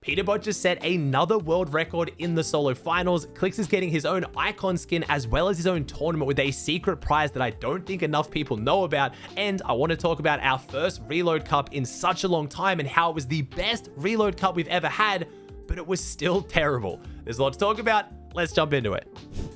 Peterbot just set another world record in the solo finals. Clix is getting his own icon skin as well as his own tournament with a secret prize that I don't think enough people know about. And I want to talk about our first Reload Cup in such a long time and how it was the best Reload Cup we've ever had, but it was still terrible. There's a lot to talk about. Let's jump into it.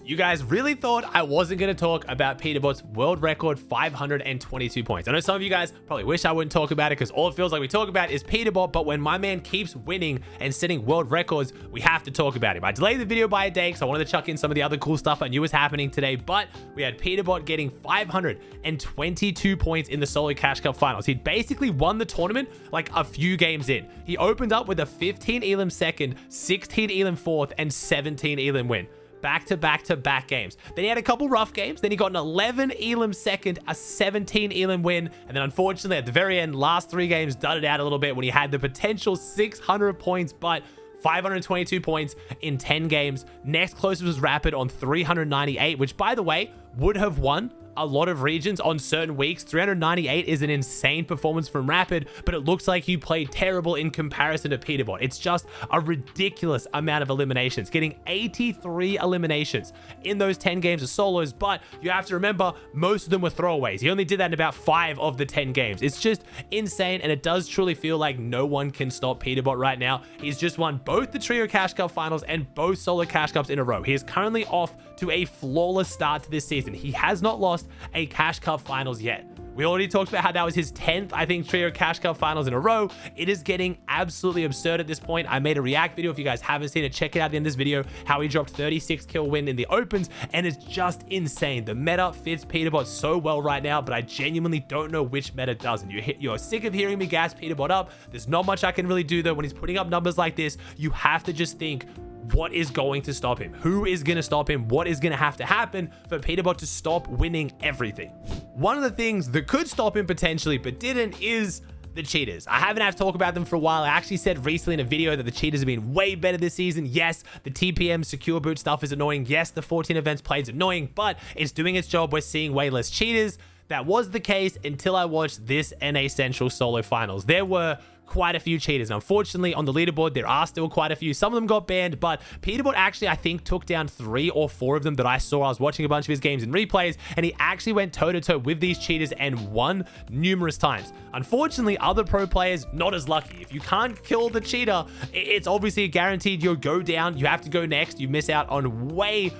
You guys really thought I wasn't going to talk about Peterbot's world record 522 points. I know some of you guys probably wish I wouldn't talk about it because all it feels like we talk about is Peterbot, but when my man keeps winning and setting world records, we have to talk about him. I delayed the video by a day because I wanted to chuck in some of the other cool stuff I knew was happening today, but we had Peterbot getting 522 points in the Solo Cash Cup finals. He'd basically won the tournament like a few games in. He opened up with a 15 elim second, 16 elim fourth, and 17 elim win. Back-to-back games. Then he had a couple rough games. Then he got an 11 elim second, a 17 elim win. And then unfortunately at the very end, last 3 games, dudded out a little bit when he had the potential 600 points, but 522 points in 10 games. Next closest was Rapid on 398, which by the way, would have won a lot of regions on certain weeks. 398 is an insane performance from Rapid, but it looks like he played terrible in comparison to Peterbot. It's just a ridiculous amount of eliminations, getting 83 eliminations in those 10 games of solos, but you have to remember most of them were throwaways. He only did that in about 5 of the 10 games. It's just insane, and it does truly feel like no one can stop Peterbot right now. He's just won both the Trio Cash Cup finals and both Solo Cash Cups in a row. He is currently off to a flawless start to this season. He has not lost a Cash Cup finals yet. We already talked about how that was his 10th, I think, Trio Cash Cup finals in a row. It is getting absolutely absurd at this point. I made a react video. If you guys haven't seen it, check it out in this video, how he dropped 36 kill win in the opens, and it's just insane. The meta fits Peterbot so well right now, but I genuinely don't know which meta doesn't. You're sick of hearing me gas Peterbot up. There's not much I can really do though. When he's putting up numbers like this, you have to just think, what is going to stop him? Who is going to stop him? What is going to have to happen for Peterbot to stop winning everything? One of the things that could stop him potentially, but didn't, is the cheaters. I haven't had to talk about them for a while. I actually said recently in a video that the cheaters have been way better this season. Yes, the TPM secure boot stuff is annoying. Yes, the 14 events play is annoying, but it's doing its job. We're seeing way less cheaters. That was the case until I watched this NA Central solo finals. There were quite a few cheaters. And unfortunately, on the leaderboard, there are still quite a few. Some of them got banned, but Peterbot actually, I think, took down 3 or 4 of them that I saw. I was watching a bunch of his games in replays, and he actually went toe-to-toe with these cheaters and won numerous times. Unfortunately, other pro players, not as lucky. If you can't kill the cheater, it's obviously guaranteed you'll go down. You have to go next. You miss out on way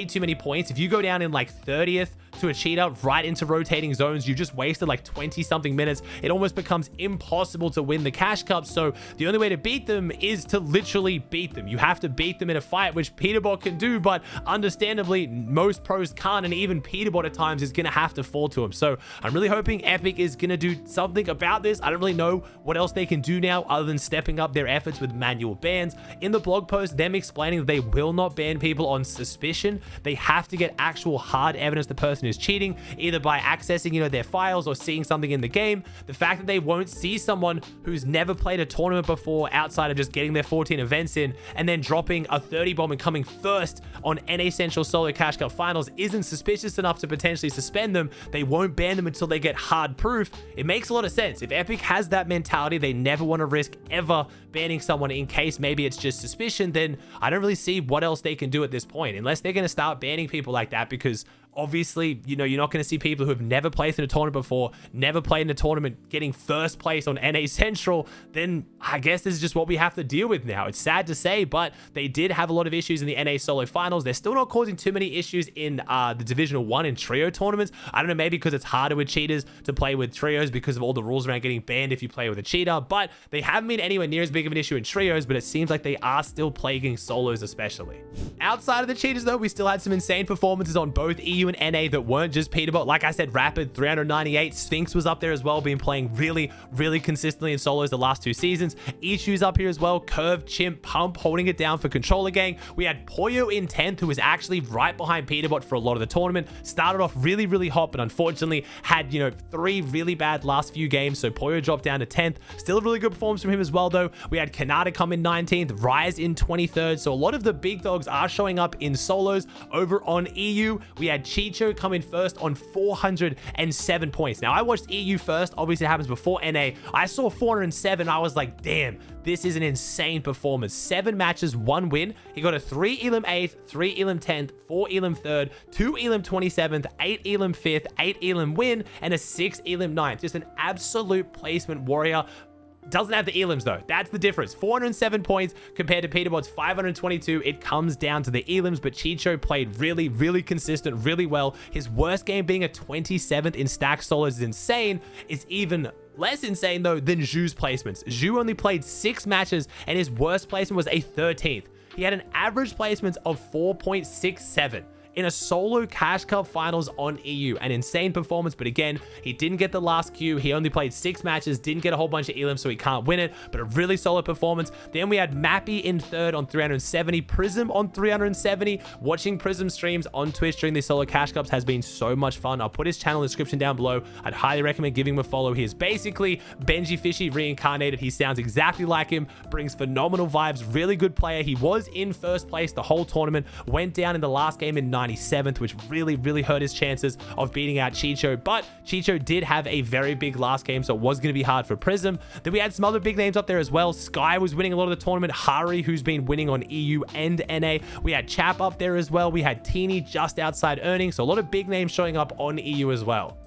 too many points. If you go down in like 30th to a cheater right into rotating zones, you just wasted like 20-something minutes. It almost becomes impossible to win the Cash Cup. So the only way to beat them is to literally beat them. You have to beat them in a fight, which Peterbot can do, but understandably, most pros can't, and even Peterbot at times is going to have to fall to him. So I'm really hoping Epic is going to do something about this. I don't really know what else they can do now other than stepping up their efforts with manual bans. In the blog post, them explaining that they will not ban people on suspicion. They have to get actual hard evidence the person is cheating, either by accessing, their files or seeing something in the game. The fact that they won't see someone who's never played a tournament before outside of just getting their 14 events in and then dropping a 30 bomb and coming first on NA Central Solo Cash Cup finals isn't suspicious enough to potentially suspend them. They won't ban them until they get hard proof. It makes a lot of sense. If Epic has that mentality, they never want to risk ever banning someone in case maybe it's just suspicion, then I don't really see what else they can do at this point, unless they're going to start banning people like that, because obviously, you're not going to see people who have never played in a tournament before, never played in a tournament, getting first place on NA Central. Then I guess this is just what we have to deal with now. It's sad to say, but they did have a lot of issues in the NA solo finals. They're still not causing too many issues in the Divisional 1 and trio tournaments. I don't know, maybe because it's harder with cheaters to play with trios because of all the rules around getting banned if you play with a cheater, but they haven't been anywhere near as big of an issue in trios, but it seems like they are still plaguing solos especially. Outside of the cheaters though, we still had some insane performances on both EU and NA that weren't just Peterbot. Like I said, Rapid 398, Sphinx was up there as well, been playing really consistently in solos the last 2 seasons. Issues up here as well, Curve, Chimp, Pump holding it down for Controller Gang. We had Poyo in 10th, who was actually right behind Peterbot for a lot of the tournament. Started off really hot, but unfortunately had 3 really bad last few games, so Poyo dropped down to 10th. Still a really good performance from him as well though. We had Kanata come in 19th, Rise in 23rd, so a lot of the big dogs are showing up in solos. Over on EU, we had Chicho come in first on 407 points. Now, I watched EU first. Obviously, it happens before NA. I saw 407. I was like, damn, this is an insane performance. 7 matches, 1 win. He got a 3 Elim 8th, 3 Elim 10th, 4 Elim 3rd, 2 Elim 27th, 8 Elim 5th, 8 Elim win, and a 6 Elim 9th. Just an absolute placement warrior. Doesn't have the elims though. That's the difference. 407 points compared to Peterbot's 522. It comes down to the elims, but Chicho played really, really consistent, really well. His worst game being a 27th in stack solos is insane. It's even less insane though than Zhu's placements. Zhu only played 6 matches and his worst placement was a 13th. He had an average placements of 4.67. in a solo Cash Cup finals on EU. An insane performance, but again, he didn't get the last queue. He only played 6 matches, didn't get a whole bunch of elims, so he can't win it, but a really solid performance. Then we had Mappy in 3rd on 370, Prism on 370. Watching Prism streams on Twitch during these solo Cash Cups has been so much fun. I'll put his channel in the description down below. I'd highly recommend giving him a follow. He is basically Benji Fishy reincarnated. He sounds exactly like him, brings phenomenal vibes, really good player. He was in 1st place the whole tournament, went down in the last game in 97th, which really hurt his chances of beating out Chicho, but Chicho did have a very big last game, so it was going to be hard for Prism. Then we had some other big names up there as well. Sky was winning a lot of the tournament. Hari, who's been winning on EU and NA. We had Chap up there as well. We had Teeny just outside earning, so a lot of big names showing up on EU as well.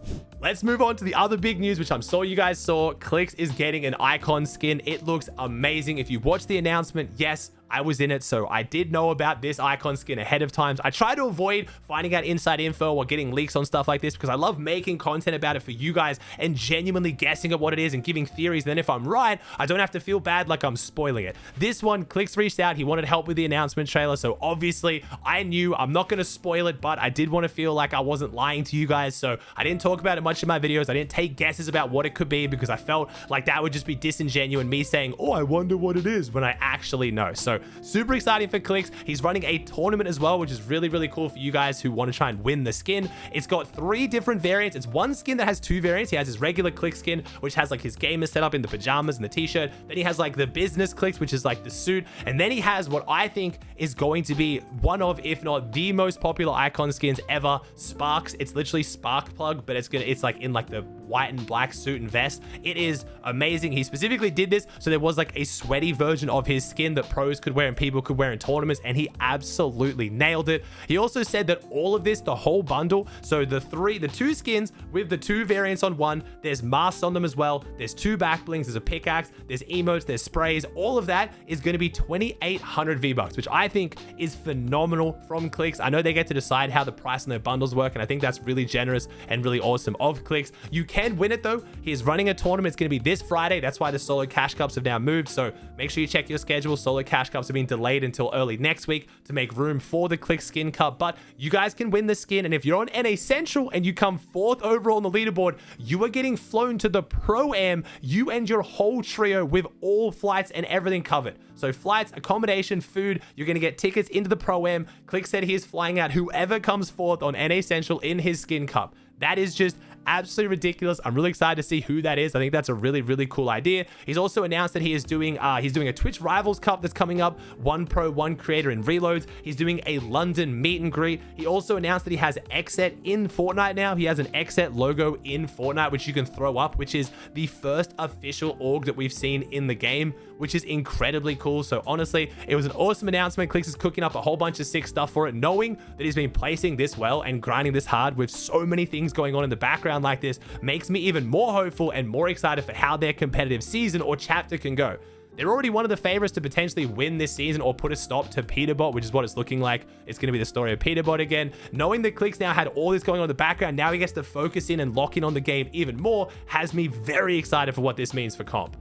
Let's move on to the other big news, which I'm sure you guys saw. Clix is getting an icon skin. It looks amazing. If you watched the announcement, yes, I was in it, so I did know about this icon skin ahead of time. I try to avoid finding out inside info or getting leaks on stuff like this because I love making content about it for you guys and genuinely guessing at what it is and giving theories. Then if I'm right, I don't have to feel bad like I'm spoiling it. This one, Clix reached out. He wanted help with the announcement trailer, so obviously I knew I'm not going to spoil it, but I did want to feel like I wasn't lying to you guys, so I didn't talk about it much in my videos. I didn't take guesses about what it could be because I felt like that would just be disingenuous, me saying, oh, I wonder what it is, when I actually know. So super exciting for Clix. He's running a tournament as well, which is really cool for you guys who want to try and win the skin. It's got 3 different variants. It's one skin that has 2 variants. He has his regular Clix skin, which has like his gamer setup in the pajamas and the t-shirt. Then he has like the business Clix, which is like the suit. And then he has what I think is going to be one of, if not the most popular icon skins ever, Sparks. It's literally Spark Plug, but it's like in like the white and black suit and vest. It is amazing. He specifically did this so there was like a sweaty version of his skin that pros could wear and people could wear in tournaments, and he absolutely nailed it. He also said that all of this, the whole bundle, so the 2 skins with the 2 variants on one, there's masks on them as well, there's 2 back blings, there's a pickaxe, there's emotes, there's sprays, all of that is going to be 2,800 V-Bucks, which I think is phenomenal from Clix. I know they get to decide how the price on their bundles work, and I think that's really generous and really awesome of Clix. You can win it though. He's running a tournament. It's going to be this Friday. That's why the solo Cash Cups have now moved, so make sure you check your schedule. Solo Cash Cups have been delayed until early next week to make room for the Clix Skin Cup, but you guys can win the skin, and if you're on NA Central and you come 4th overall on the leaderboard, you are getting flown to the Pro-Am, you and your whole trio, with all flights and everything covered. So flights, accommodation, food, you're going to get tickets into the Pro-Am. Clix said he is flying out whoever comes 4th on NA Central in his Skin Cup. That is just absolutely ridiculous. I'm really excited to see who that is. I think that's a really cool idea. He's also announced that he is doing a Twitch Rivals Cup that's coming up, 1 Pro, 1 Creator in Reloads. He's doing a London meet and greet. He also announced that he has Xset in Fortnite now. He has an Xset logo in Fortnite, which you can throw up, which is the first official org that we've seen in the game, which is incredibly cool. So honestly, it was an awesome announcement. Clix is cooking up a whole bunch of sick stuff for it, knowing that he's been placing this well and grinding this hard with so many things going on in the background like this makes me even more hopeful and more excited for how their competitive season or chapter can go. They're already one of the favorites to potentially win this season or put a stop to Peterbot, which is what it's looking like. It's going to be the story of Peterbot again. Knowing that Clix now had all this going on in the background, now he gets to focus in and lock in on the game even more, has me very excited for what this means for comp.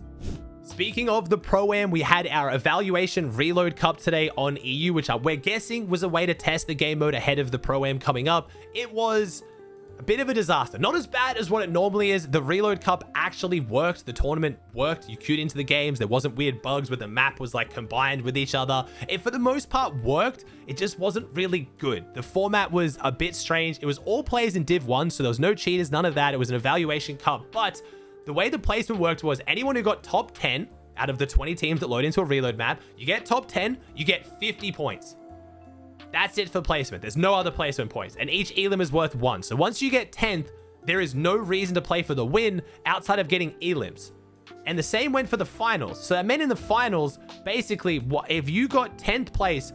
Speaking of the Pro-Am, we had our Evaluation Reload Cup today on EU, which we're guessing was a way to test the game mode ahead of the Pro-Am coming up. It was a bit of a disaster. Not as bad as what it normally is. The Reload Cup actually worked. The tournament worked. You queued into the games. There wasn't weird bugs where the map was like combined with each other. It, for the most part, worked. It just wasn't really good. The format was a bit strange. It was all players in Div 1, so there was no cheaters, none of that. It was an Evaluation Cup, but the way the placement worked was anyone who got top 10 out of the 20 teams that load into a reload map, you get top 10, you get 50 points. That's it for placement. There's no other placement points, and each elim is worth 1. So once you get 10th, there is no reason to play for the win outside of getting elims. And the same went for the finals. So that meant in the finals, basically, if you got 10th place,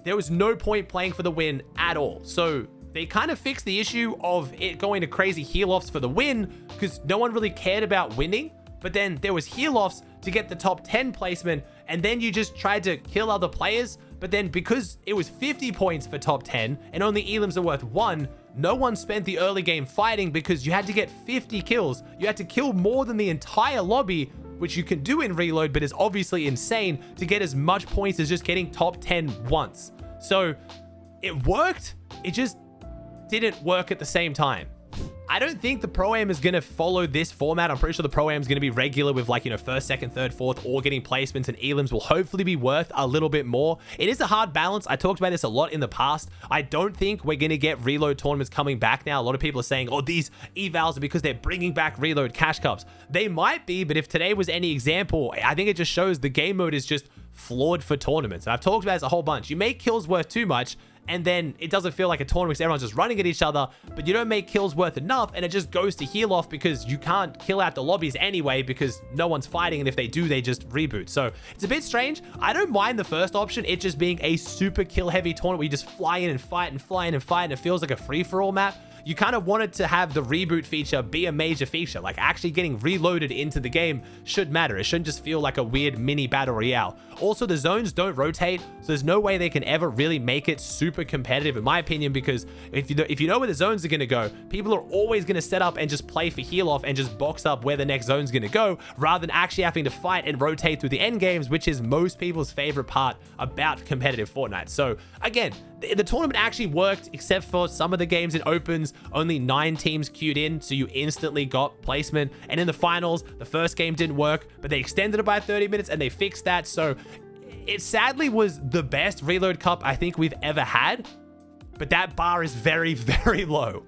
there was no point playing for the win at all. So they kind of fixed the issue of it going to crazy heal-offs for the win, because no one really cared about winning. But then there was heal-offs to get the top 10 placement, and then you just tried to kill other players. But then because it was 50 points for top 10 and only elims are worth 1, no one spent the early game fighting because you had to get 50 kills. You had to kill more than the entire lobby, which you can do in reload, but is obviously insane to get as much points as just getting top 10 once. So it worked. It just didn't work at the same time. I don't think the Pro-Am is going to follow this format. I'm pretty sure the Pro-Am is going to be regular with, like, you know, first, second, third, fourth, or getting placements, and elims will hopefully be worth a little bit more. It is a hard balance. I talked about this a lot in the past. I don't think we're going to get reload tournaments coming back now. A lot of people are saying, oh, these evals are because they're bringing back reload cash cups. They might be, but if today was any example, I think it just shows the game mode is just flawed for tournaments. And I've talked about this a whole bunch. You make kills worth too much, and then it doesn't feel like a tournament because everyone's just running at each other, but you don't make kills worth enough, and it just goes to heal off because you can't kill out the lobbies anyway because no one's fighting, and if they do, they just reboot. So it's a bit strange. I don't mind the first option, it just being a super kill heavy tournament where you just fly in and fight and fly in and fight, and it feels like a free-for-all map. You kind of wanted to have the reboot feature be a major feature. Like, actually getting reloaded into the game should matter. It shouldn't just feel like a weird mini battle royale. Also, the zones don't rotate, so there's no way they can ever really make it super competitive, in my opinion, because if you know where the zones are going to go, people are always going to set up and just play for heal off and just box up where the next zone's going to go, rather than actually having to fight and rotate through the end games, which is most people's favorite part about competitive Fortnite. So again, the tournament actually worked, except for some of the games it opens, only 9 teams queued in, so you instantly got placement. And in the finals, the first game didn't work, but they extended it by 30 minutes and they fixed that. So it sadly was the best reload cup I think we've ever had, but that bar is very, very low.